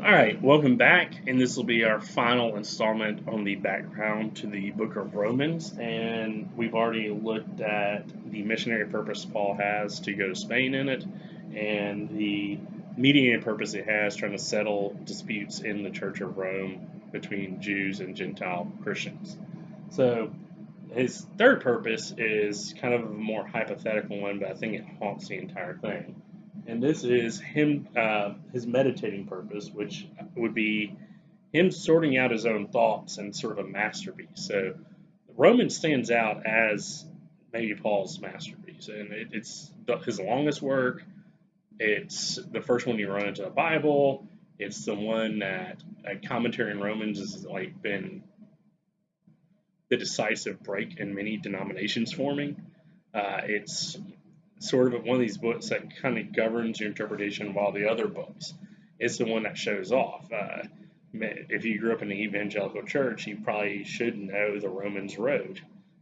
All right, welcome back, and this will be our final installment on the background to the book of Romans. And we've already looked at the missionary purpose Paul has to go to Spain in it, and the mediating purpose it has trying to settle disputes in the Church of Rome between Jews and Gentile Christians. So his third purpose is kind of a more hypothetical one, but I think it haunts the entire thing. And this is him, his meditating purpose, which would be him sorting out his own thoughts and sort of a masterpiece. So Romans stands out as maybe Paul's masterpiece, and it's his longest work. It's the first one you run into the Bible. It's the one that a commentary in Romans has like been the decisive break in many denominations forming. It's sort of one of these books that kind of governs your interpretation of all the other books. It's the one that shows off. If you grew up in an evangelical church, you probably should know the Romans Road,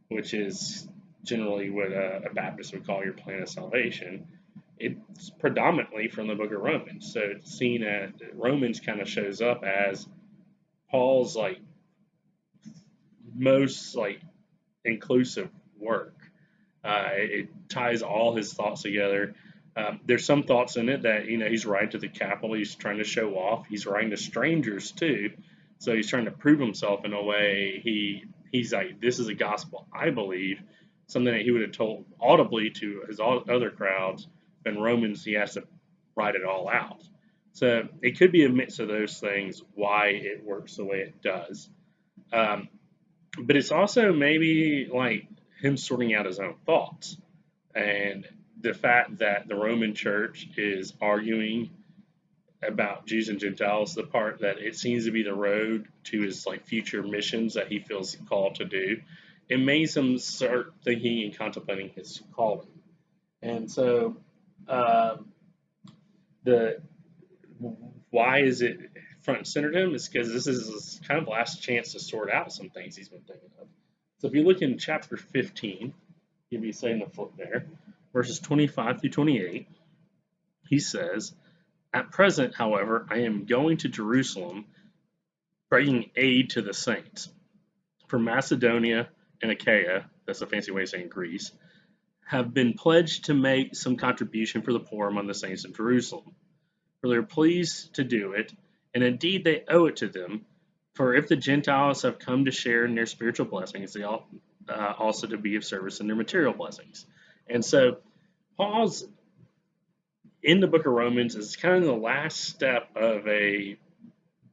which is generally what a Baptist would call your plan of salvation. It's predominantly from the book of Romans. So it's seen as Romans kind of shows up as Paul's like most like inclusive work. It ties all his thoughts together. There's some thoughts in it that he's writing to the capital. He's trying to show off. He's writing to strangers too, so he's trying to prove himself in a way. He's like, this is a gospel I believe, something that he would have told audibly to his other crowds. In Romans, he has to write it all out. So it could be a mix of those things why it works the way it does. Um, but it's also maybe like him sorting out his own thoughts and the fact that the Roman church is arguing about Jews and Gentiles, the part that it seems to be the road to his like future missions that he feels called to do, it makes him start thinking and contemplating his calling. And so, uh, the why is it front and center to him? Is because this is his kind of last chance to sort out some things he's been thinking of. So if you look in chapter 15, you'll be saying the flip there, verses 25 through 28, he says, "At present, however, I am going to Jerusalem, bringing aid to the saints. For Macedonia and Achaia, that's a fancy way of saying Greece, have been pledged to make some contribution for the poor among the saints in Jerusalem. For they are pleased to do it, and indeed they owe it to them. For if the Gentiles have come to share in their spiritual blessings, they ought also to be of service in their material blessings." And so Paul's in the book of Romans is kind of the last step of a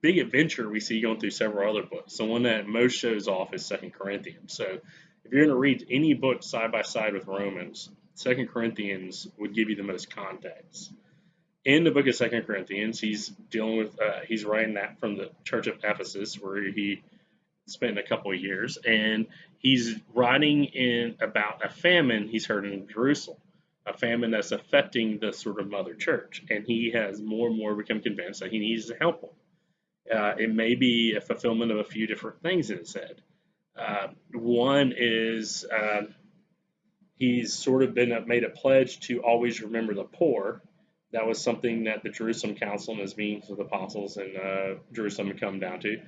big adventure we see going through several other books. The one that most shows off is Second Corinthians. So if you're going to read any book side by side with Romans, Second Corinthians would give you the most context. In the book of Second Corinthians, he's dealing with he's writing that from the church of Ephesus, where he spent a couple of years, and he's writing in about a famine he's heard in Jerusalem, a famine that's affecting the sort of mother church, and he has more and more become convinced that he needs to help them. It may be a fulfillment of a few different things in his head. One is he's sort of been made a pledge to always remember the poor. That was something that the Jerusalem Council and his meetings with apostles in Jerusalem had come down to.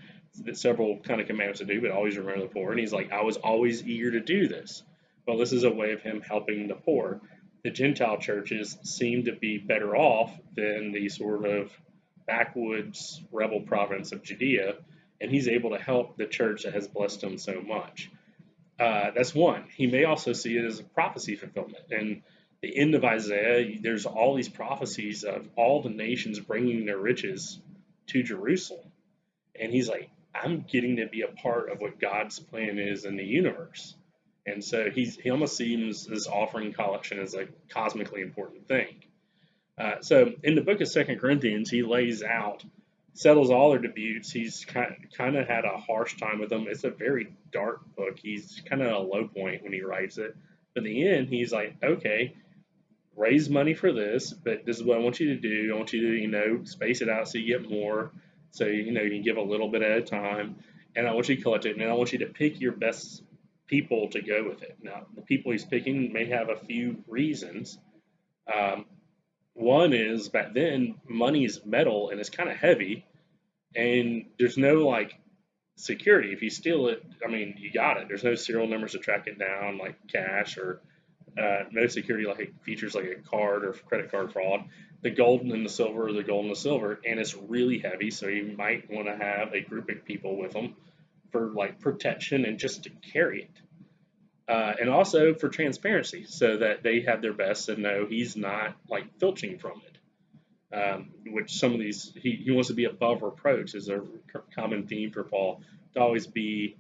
Several kind of commandments to do, but always remember the poor. And he's like, I was always eager to do this. Well, this is a way of him helping the poor. The Gentile churches seem to be better off than the sort of backwoods rebel province of Judea, and he's able to help the church that has blessed him so much. That's one. He may also see it as a prophecy fulfillment. And the end of Isaiah, there's all these prophecies of all the nations bringing their riches to Jerusalem. And he's like, I'm getting to be a part of what God's plan is in the universe. And so he almost sees this offering collection as a cosmically important thing. So in the book of Second Corinthians, he lays out, settles all their disputes. He's kind of had a harsh time with them. It's a very dark book. He's kind of at a low point when he writes it. But in the end, he's like, okay, raise money for this, but this is what I want you to do. I want you to, space it out so you get more. So, you can give a little bit at a time. And I want you to collect it. And then I want you to pick your best people to go with it. Now, the people he's picking may have a few reasons. One is back then, money is metal and it's kind of heavy. And there's no like security. If you steal it, I mean, you got it. There's no serial numbers to track it down, like cash, or no security like features like a card or credit card fraud. The gold and the silver are the gold and the silver, and it's really heavy, so you might want to have a group of people with them for like protection and just to carry it. And also for transparency, so that they have their best and know he's not like filching from it. Which some of these he wants to be above reproach is a common theme for Paul to always be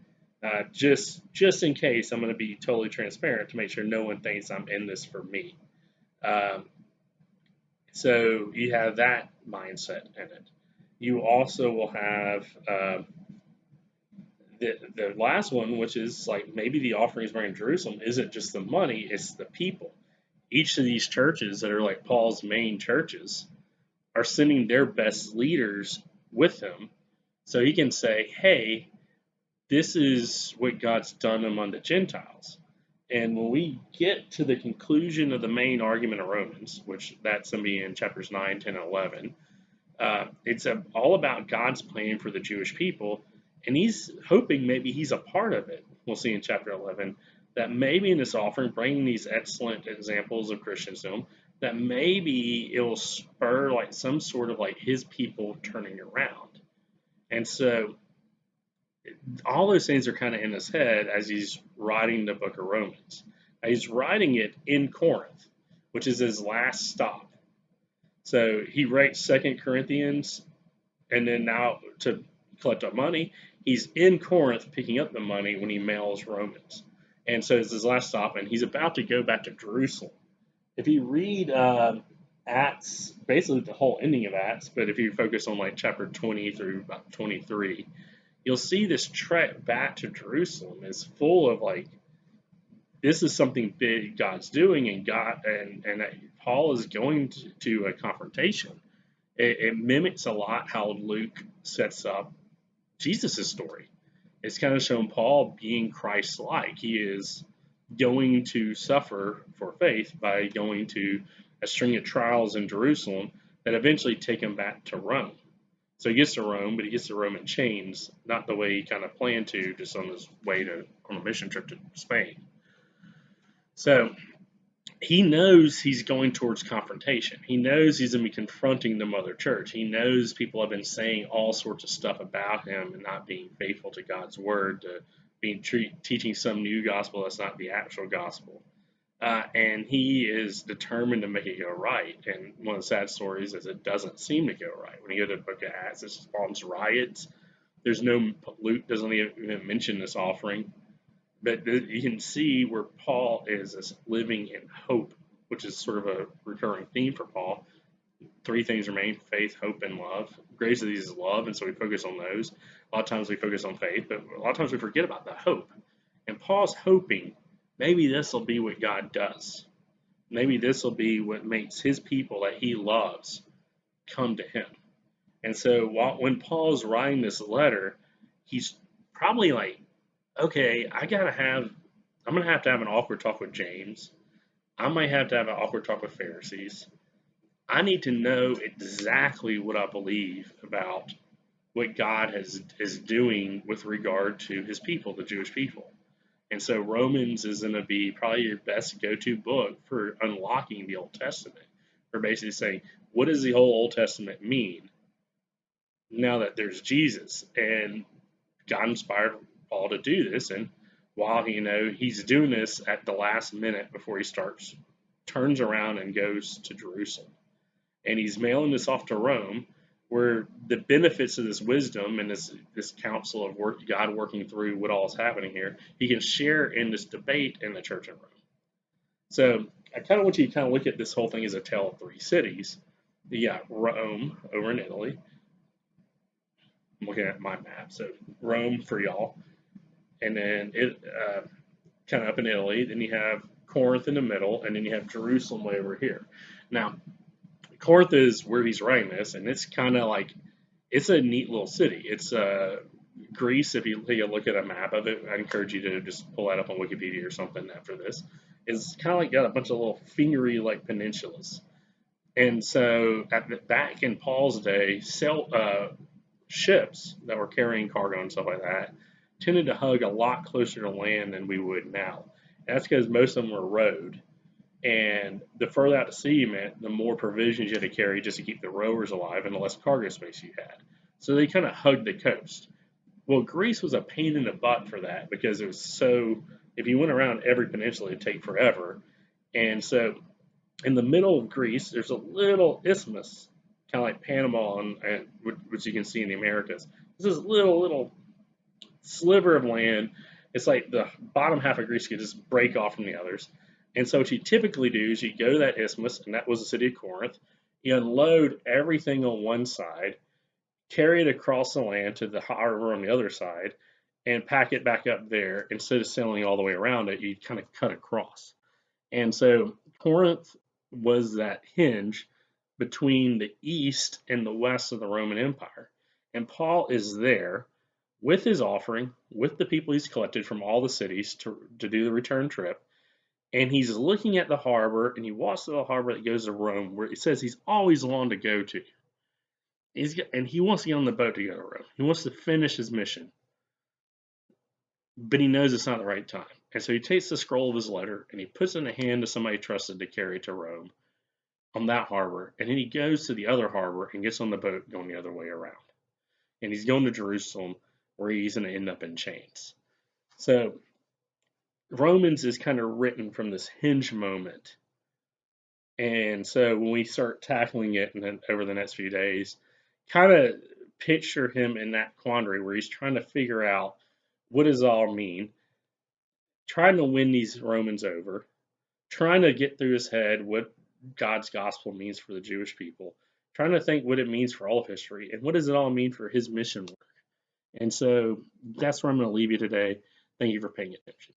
just in case I'm going to be totally transparent to make sure no one thinks I'm in this for me. Um, so you have that mindset in it. You also will have the last one, which is like maybe the offerings bringing Jerusalem isn't just the money, it's the people. Each of these churches that are like Paul's main churches are sending their best leaders with him so he can say, hey, this is what God's done among the Gentiles. And when we get to the conclusion of the main argument of Romans, which that's going to be in chapters 9, 10, and 11, it's all about God's plan for the Jewish people. And he's hoping maybe he's a part of it. We'll see in chapter 11 that maybe in this offering, bringing these excellent examples of Christians to him, that maybe it will spur like some sort of like his people turning around. And so all those things are kind of in his head as he's writing the book of Romans. He's writing it in Corinth, which is his last stop. So he writes Second Corinthians, and then now to collect up money, he's in Corinth picking up the money when he mails Romans. And so it's his last stop, and he's about to go back to Jerusalem. If you read Acts, basically the whole ending of Acts, but if you focus on like chapter 20 through about 23, you'll see this trek back to Jerusalem is full of like, this is something big God's doing, and Paul is going to a confrontation. It mimics a lot how Luke sets up Jesus' story. It's kind of shown Paul being Christ-like. He is going to suffer for faith by going to a string of trials in Jerusalem that eventually take him back to Rome. So he gets to Rome, but he gets to Rome in chains, not the way he kind of planned to, just on his way on a mission trip to Spain. So he knows he's going towards confrontation. He knows he's going to be confronting the mother church. He knows people have been saying all sorts of stuff about him and not being faithful to God's word, to being teaching some new gospel that's not the actual gospel. And he is determined to make it go right. And one of the sad stories is it doesn't seem to go right. When you go to the book of Acts, it spawns riots. Luke doesn't even mention this offering. But you can see where Paul is living in hope, which is sort of a recurring theme for Paul. Three things remain: faith, hope, and love. Greatest of these is love, and so we focus on those. A lot of times we focus on faith, but a lot of times we forget about the hope. And Paul's hoping maybe this will be what God does. Maybe this will be what makes his people that he loves come to him. And so when Paul's writing this letter, he's probably like, okay, I'm going to have to have an awkward talk with James. I might have to have an awkward talk with Pharisees. I need to know exactly what I believe about what God is doing with regard to his people, the Jewish people. And so Romans is going to be probably your best go-to book for unlocking the Old Testament, for basically saying, what does the whole Old Testament mean now that there's Jesus? And God inspired Paul to do this, and while he's doing this at the last minute before he turns around and goes to Jerusalem, and he's mailing this off to Rome, where the benefits of this wisdom and this counsel of God working through what all is happening here, he can share in this debate in the church in Rome. So I kind of want you to kind of look at this whole thing as a tale of three cities. You got Rome over in Italy. I'm looking at my map, so Rome for y'all, and then it kind of up in Italy. Then you have Corinth in the middle, and then you have Jerusalem way over here. Now, Corinth is where he's writing this, and it's kind of like, it's a neat little city. It's Greece. If you take a look at a map of it, I encourage you to just pull that up on Wikipedia or something after this. It's kind of like got a bunch of little fingery like peninsulas. And so back in Paul's day, ships that were carrying cargo and stuff like that tended to hug a lot closer to land than we would now. And that's because most of them were rowed. And the further out to sea you went, the more provisions you had to carry just to keep the rowers alive and the less cargo space you had. So they kind of hugged the coast. Well, Greece was a pain in the butt for that because it was so, if you went around every peninsula, it'd take forever. And so in the middle of Greece, there's a little isthmus, kind of like Panama, and which you can see in the Americas. This is little sliver of land. It's like the bottom half of Greece could just break off from the others. And so what you typically do is you go to that isthmus, and that was the city of Corinth. You unload everything on one side, carry it across the land to the harbor on the other side, and pack it back up there. Instead of sailing all the way around it, you kind of cut across. And so Corinth was that hinge between the east and the west of the Roman Empire. And Paul is there with his offering, with the people he's collected from all the cities to do the return trip. And he's looking at the harbor, and he walks to the harbor that goes to Rome, where it says he's always longed to go to. And he wants to get on the boat to go to Rome. He wants to finish his mission, but he knows it's not the right time. And so he takes the scroll of his letter and he puts it in the hand of somebody trusted to carry it to Rome on that harbor. And then he goes to the other harbor and gets on the boat going the other way around. And he's going to Jerusalem, where he's going to end up in chains. So Romans is kind of written from this hinge moment. And so when we start tackling it and then over the next few days, kind of picture him in that quandary where he's trying to figure out what does it all mean, trying to win these Romans over, trying to get through his head what God's gospel means for the Jewish people, trying to think what it means for all of history, and what does it all mean for his mission work. And so that's where I'm going to leave you today. Thank you for paying attention.